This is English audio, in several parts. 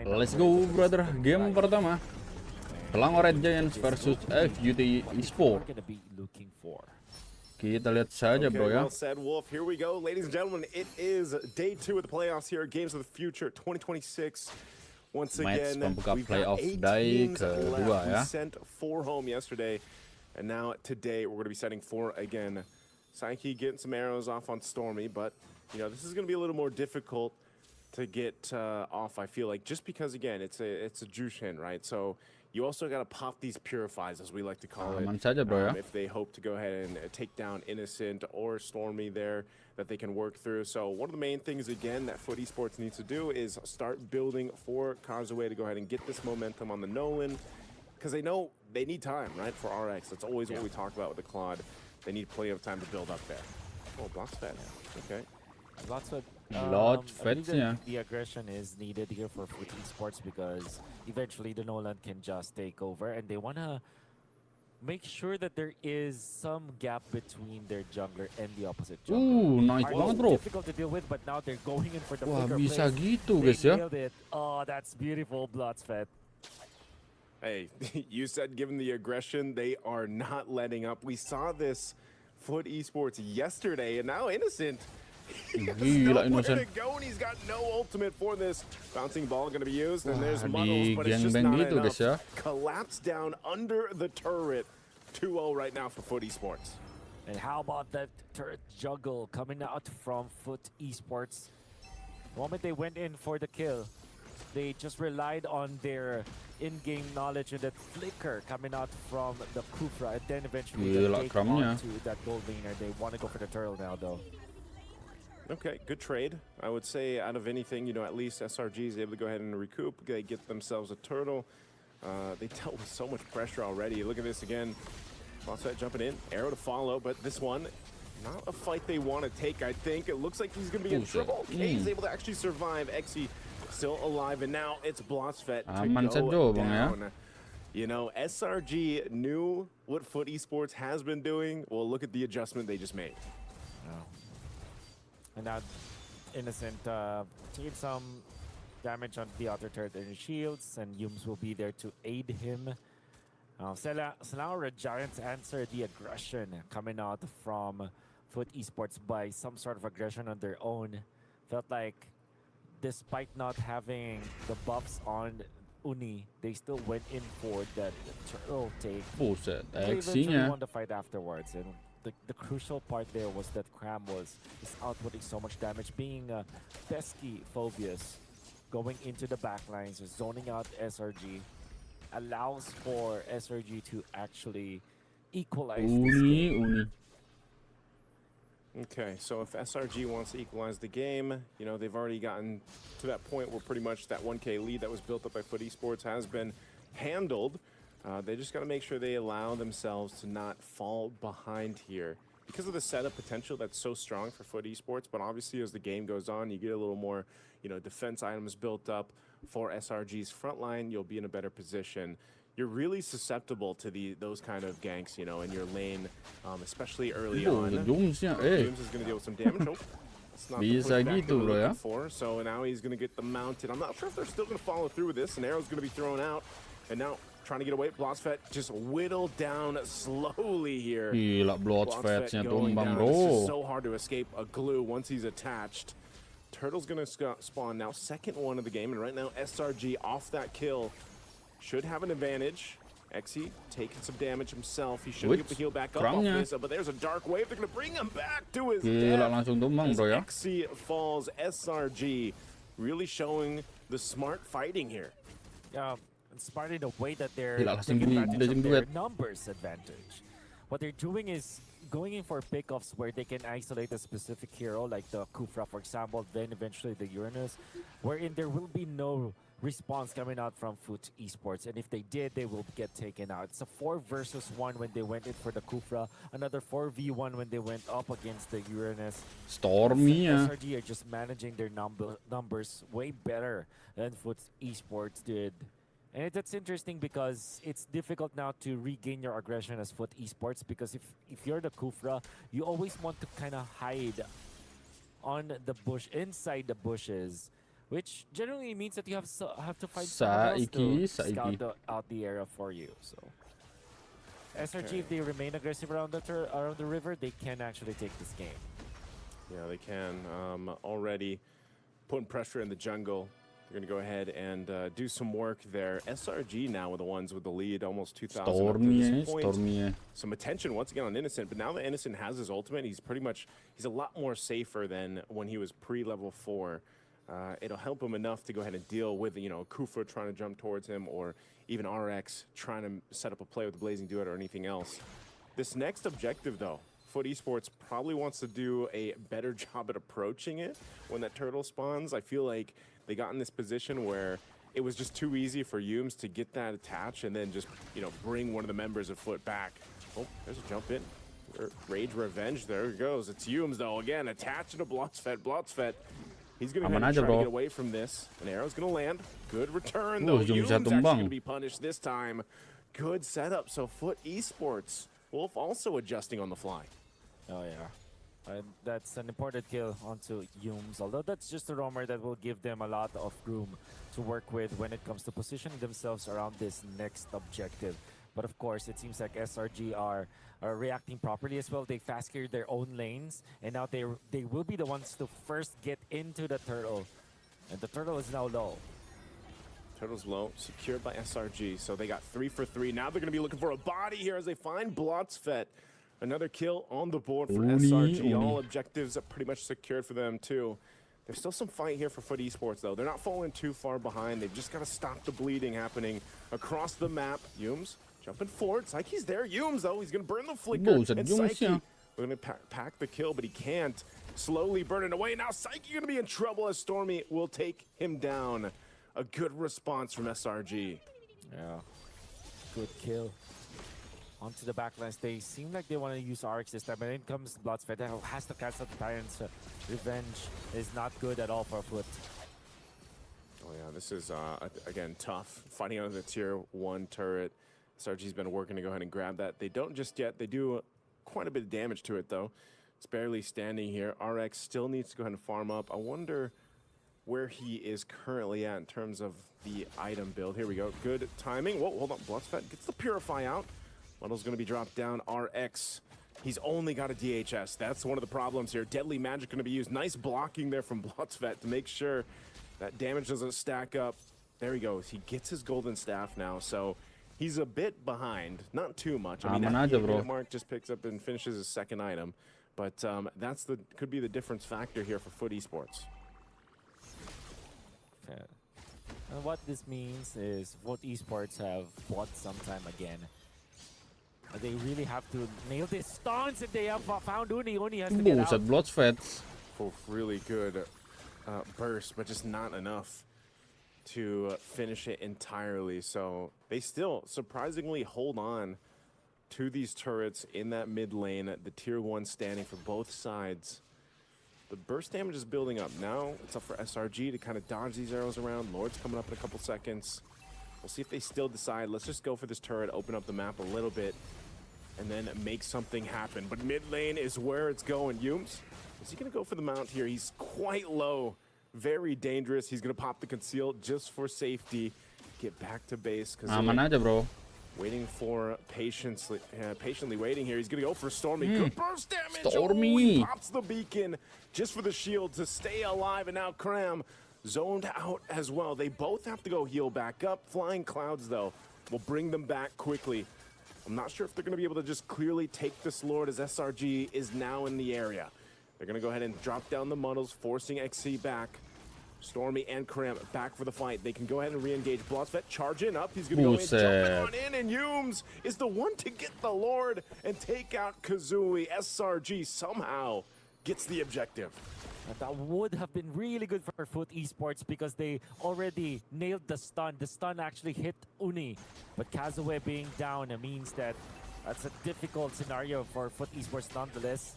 Let's go, brother. Game pertama. Selangor Red Giants versus FUT Esports. Kita lihat saja, bro ya. Well said, Wolf. Here we go, ladies and gentlemen. It is day 2 of the playoffs here, Games of the Future 2026. Once again, we've got 8 teams left. We sent 4 home yesterday, and now today we're going to be sending 4 again. Psyche getting some arrows off on Stormy, but you know this is going to be a little more difficult to get off. I feel like just because again it's a Jushin, right? So you also got to pop these purifies, as we like to call it, saja, bro, ya. if they hope to go ahead and take down Innocent or Stormy there that they can work through. So one of the main things, again, that FUT Esports needs to do is start building for Kazuya to go ahead and get this momentum on the Nolan, because they know they need time, right, for RX. That's always what we talk about with the Claude. They need plenty of time to build up there. Oh, Block's fed. Okay. The aggression is needed here for FUT Esports because eventually the Nolan can just take over, and they want to make sure that there is some gap between their jungler and the opposite jungler. Nice banget, bro. Difficult to deal with, but now they're going in for the Wah, bigger bisa plays. gitu, guys ya. Nailed it. Oh, that's beautiful, Bloodsfed. Hey, you said given the aggression, they are not letting up. We saw this FUT Esports yesterday, and now Innocent. He has nowhere to go, and he's got no ultimate for this. Bouncing ball going to be used, and there's Muddles, but it's just not enough. Collapse down under the turret. 2-0 right now for FUT Esports. And how about that turret juggle coming out from FUT Esports? The moment they went in for the kill, they just relied on their in-game knowledge and that flicker coming out from the Kufra, and then eventually they take on to that gold laner. They want to go for the turtle now, though. Okay, good trade. I would say out of anything, you know, at least SRG is able to go ahead and recoup. They get themselves a turtle. They dealt with so much pressure already. Look at this again. Offset jumping in, arrow to follow, but this one, not a fight they want to take, I think. It looks like he's going to be in trouble. He's able to actually survive. Xe still alive, and now it's Blossfet to go down. You know, SRG knew what FUT Esports has been doing. Well, look at the adjustment they just made. And now Innocent taking some damage on the other turret and shields, and Yums will be there to aid him. Selangor Giants answer the aggression coming out from FUT Esports by some sort of aggression on their own. Felt like despite not having the buffs on Uni, they still went in for that turtle take. They eventually won the fight afterwards. And the crucial part there was that Cram is outputting so much damage, being pesky Phobius, going into the backlines, zoning out SRG, allows for SRG to actually equalize this game. Okay, so if SRG wants to equalize the game, you know, they've already gotten to that point where pretty much that 1K lead that was built up by FUT Esports has been handled. They just got to make sure they allow themselves to not fall behind here because of the setup potential that's so strong for FUT Esports. But obviously, as the game goes on, you get a little more, you know, defense items built up for SRG's front line. You'll be in a better position. You're really susceptible to those kind of ganks, you know, in your lane, especially early on. Dooms is going to deal with some damage. It's not the pushback they were looking for. So now he's going to get the mounted. I'm not sure if they're still going to follow through with this. An arrow's going to be thrown out, and now trying to get away. Blossfet just whittled down slowly here. Gila, Blossfetnya tumbang, bro. It's just so hard to escape a glue once he's attached. Turtle's going to spawn now, second one of the game, and right now SRG off that kill should have an advantage. Xe taking some damage himself. He should get the heal back up off this, but there's a dark wave. They're going to bring him back to his death. Langsung tumbang, bro, ya. Xe falls. SRG really showing the smart fighting here. Yeah. Smart in the way that they're taking advantage of their numbers advantage. What they're doing is going in for pickoffs where they can isolate a specific hero, like the Kufra, for example, then eventually the Uranus, wherein there will be no response coming out from FUT Esports. And if they did, they will get taken out. It's a 4 versus 1 when they went in for the Kufra, another 4v1 when they went up against the Uranus. Stormy, SRG are just managing their numbers way better than FUT Esports did. And that's interesting because it's difficult now to regain your aggression as FUT Esports, because if you're the Kufra, you always want to kind of hide on the bush, inside the bushes, which generally means that you have to find someone else to scout out the area for you. So SRG, if they remain aggressive around the river, they can actually take this game. Yeah, they can. Already putting pressure in the jungle. They're going to go ahead and do some work there. SRG now with the ones with the lead, almost 2,000 up to this point. Some attention once again on Innocent, but now that Innocent has his ultimate, he's a lot more safer than when he was pre-level 4. It'll help him enough to go ahead and deal with, Kufa trying to jump towards him, or even RX trying to set up a play with the Blazing Duet or anything else. This next objective, though, FUT Esports probably wants to do a better job at approaching it when that turtle spawns. I feel like they got in this position where it was just too easy for Yums to get that attach and then just, bring one of the members of FUT back. Oh, there's a jump in. Rage Revenge, there it goes. It's Yums, though, again, attached to Blotzfett. He's going to try to get away from this. An arrow's going to land. Good return, though. Yums actually going to be punished this time. Good setup. So FUT Esports, Wolf also adjusting on the fly. Oh, yeah. That's an important kill onto Yums, although that's just a roamer that will give them a lot of room to work with when it comes to positioning themselves around this next objective. But of course, it seems like SRG are reacting properly as well. They fast cleared their own lanes, and now they will be the ones to first get into the turtle. And the turtle is now low. Turtle's low, secured by SRG, so they got 3 for 3. Now they're going to be looking for a body here as they find Blotzfett. Another kill on the board for SRG. All objectives are pretty much secured for them, too. There's still some fight here for FUT Esports, though. They're not falling too far behind. They've just got to stop the bleeding happening across the map. Yums jumping forward. Psyche's there. Yums, though. He's going to burn the flicker. And Psyche, we're going to pack the kill, but he can't. Slowly burning away. Now Psyche going to be in trouble as Stormy will take him down. A good response from SRG. Yeah. Good kill. Onto the backlines. They seem like they want to use RX this time, but in comes Blotzfett. Has to cancel the Tyrant's revenge. Is not good at all for FUT. Oh yeah, this is again tough. Fighting under the tier 1 turret. SRG's been working to go ahead and grab that. They don't just yet. They do quite a bit of damage to it though. It's barely standing here. RX still needs to go ahead and farm up. I wonder where he is currently at in terms of the item build. Here we go. Good timing. Whoa, hold on. Blotzfett gets the Purify out. Muddle's going to be dropped down. RX, he's only got a DHS. That's one of the problems here. Deadly Magic going to be used. Nice blocking there from Blotzfett to make sure that damage doesn't stack up. There he goes. He gets his golden staff now, so he's a bit behind. Not too much. I mean, that mark just picks up and finishes his second item. But that's could be the difference factor here for FUT Esports. Okay. And what this means is FUT Esports have bought some time again. They really have to nail this stance if they have found Uni. Uni has to get out. Blotzfett. Really good burst, but just not enough to finish it entirely. So they still surprisingly hold on to these turrets in that mid lane. The tier 1 standing for both sides. The burst damage is building up. Now it's up for SRG to kind of dodge these arrows around. Lord's coming up in a couple seconds. We'll see if they still decide, let's just go for this turret, open up the map a little bit, and then make something happen. But mid lane is where it's going. Yums, is he going to go for the mount here? He's quite low. Very dangerous. He's going to pop the conceal just for safety. Get back to base. Aman aja, bro. Waiting for patiently waiting here. He's going to go for Stormy. Good burst damage. Stormy. Oh, he pops the beacon just for the shield to stay alive. And now Cram zoned out as well. They both have to go heal back up. Flying Clouds, though, will bring them back quickly. I'm not sure if they're going to be able to just clearly take this Lord as SRG is now in the area. They're going to go ahead and drop down the Muddles, forcing XC back. Stormy and Cram back for the fight. They can go ahead and re-engage. Blotzfett charging up. He's going to go in, jumping on in, and Yums is the one to get the Lord and take out Kazooie. SRG somehow gets the objective. That would have been really good for FUT Esports because they already nailed the stun. The stun actually hit Uni, but Kazuwe being down means that that's a difficult scenario for FUT Esports nonetheless.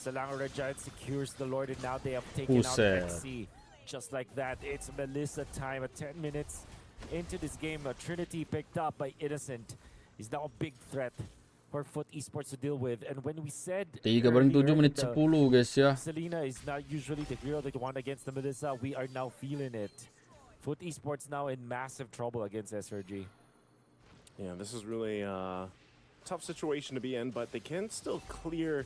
Selangor Giant secures the Lord, and now they have taken out XC. Just like that, it's Melissa time at 10 minutes into this game. Trinity picked up by Innocent. He's now a big threat for FUT Esports to deal with. And when we said 3/7 menit the 10 guys ya. Selena is not usually the hero that you want against the Melissa, we are now feeling it. FUT Esports now in massive trouble against SRG. Yeah, this is really a tough situation to be in, but they can still clear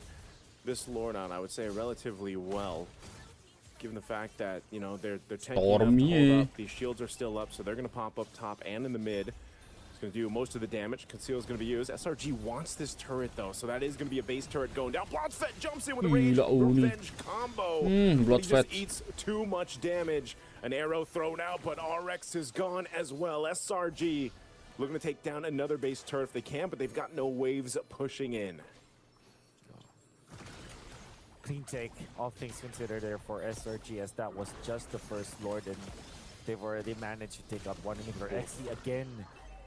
this Lord out, I would say, relatively well. Given the fact that, you know, they're tanking enough to hold up. These shields are still up, so they're going to pop up top and in the mid. It's going to do most of the damage. Conceal is going to be used. SRG wants this turret, though, so that is going to be a base turret going down. Bloodfett jumps in with a range revenge combo. He just eats too much damage. An arrow thrown out, but RX is gone as well. SRG looking to take down another base turret if they can, but they've got no waves pushing in. Clean take, all things considered there for SRG, as that was just the first Lord, and they've already managed to take out one inhibitor. XC again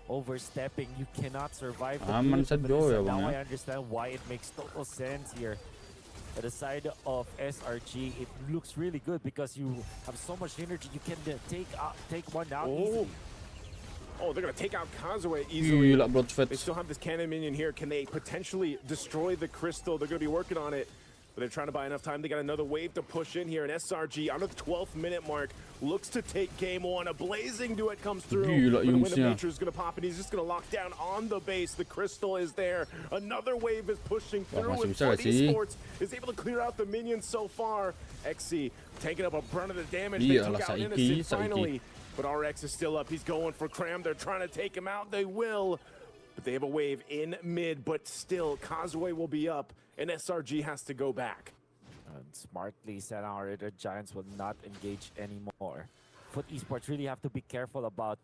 overstepping. You cannot survive the now I understand why it makes total sense here. At the side of SRG, it looks really good because you have so much energy. You can take one out easily. Oh, they're going to take out Kazuya easily. They still have this cannon minion here. Can they potentially destroy the crystal? They're going to be working on it. But they're trying to buy enough time. They got another wave to push in here. And SRG, under the 12th minute mark, looks to take game one. A blazing duet comes through. But the Wind of Nature is going to pop, and he's just going to lock down on the base. The crystal is there. Another wave is pushing through. And FUT Esports is able to clear out the minions so far. XC taking up a brunt of the damage. They took out Innocent finally. But RX is still up. He's going for Cram. They're trying to take him out. They will. But they have a wave in mid. But still, Kazuya will be up. And SRG has to go back. And smartly, Selangor, the Giants will not engage anymore. FUT Esports really have to be careful about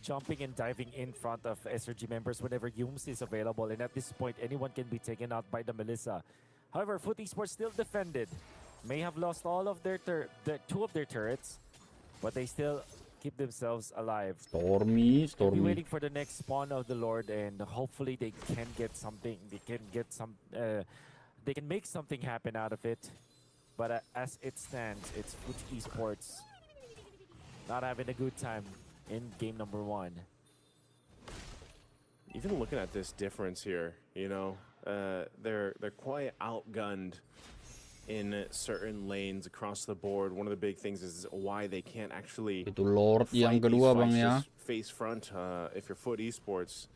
jumping and diving in front of SRG members whenever Yums is available. And at this point, anyone can be taken out by the Melissa. However, FUT Esports still defended. May have lost all of their two of their turrets, but they still keep themselves alive. Stormy. They'll be waiting for the next spawn of the Lord, and hopefully they can get something. They can get some. They can make something happen out of it. But as it stands, it's FUT Esports not having a good time in game number one. Even looking at this difference here, you know, they're quite outgunned in certain lanes across the board. One of the big things is why they can't actually Itu Lord yang kedua bang ya. face front. If you're FUT Esports,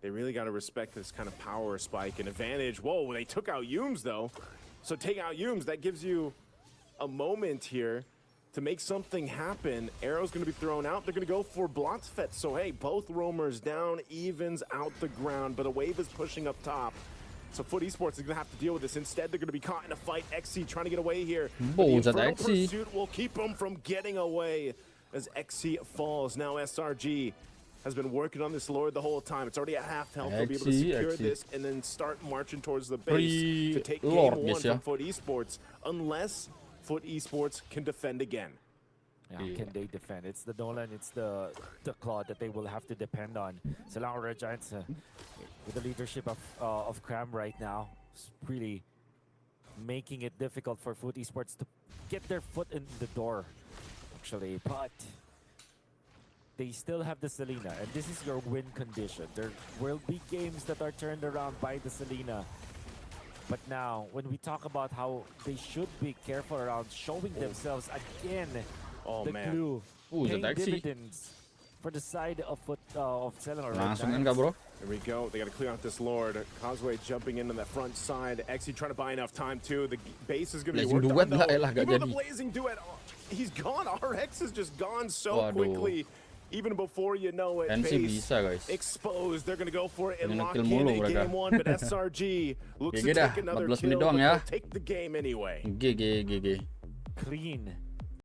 they really got to respect this kind of power spike and advantage. Whoa, they took out Yums though. So take out Yums, that gives you a moment here to make something happen. Arrow's going to be thrown out. They're going to go for Blotzfett. So hey, both roamers down, evens out the ground, but a wave is pushing up top. So FUT Esports is going to have to deal with this. Instead, they're going to be caught in a fight. XC trying to get away here. But the Infernal Pursuit will keep them from getting away as XC falls. Now SRG has been working on this Lord the whole time. It's already at half health. They'll be able to secure this and then start marching towards the base to take game one from FUT Esports, unless FUT Esports can defend again. Yeah, can they defend? It's the Nolan, it's the Claw that they will have to depend on. Selangor Giants, with the leadership of Cram right now, is really making it difficult for FUT Esports to get their foot in the door, actually. But they still have the Selena, and this is your win condition. There will be games that are turned around by the Selena. But now, when we talk about how they should be careful around showing themselves again, the glue, paying dividends for the side of Selangor. Bro. Here we go. They got to clear out this Lord. Kazuya jumping into the front side. XC trying to buy enough time too. The base is going to be worked on though. Even the blazing duet, he's gone. RX is just gone so quickly. Even before you know it, base exposed. They're going to go for it and lock in game one, but SRG looks to take another kill, but they'll take the game anyway. GG. Clean.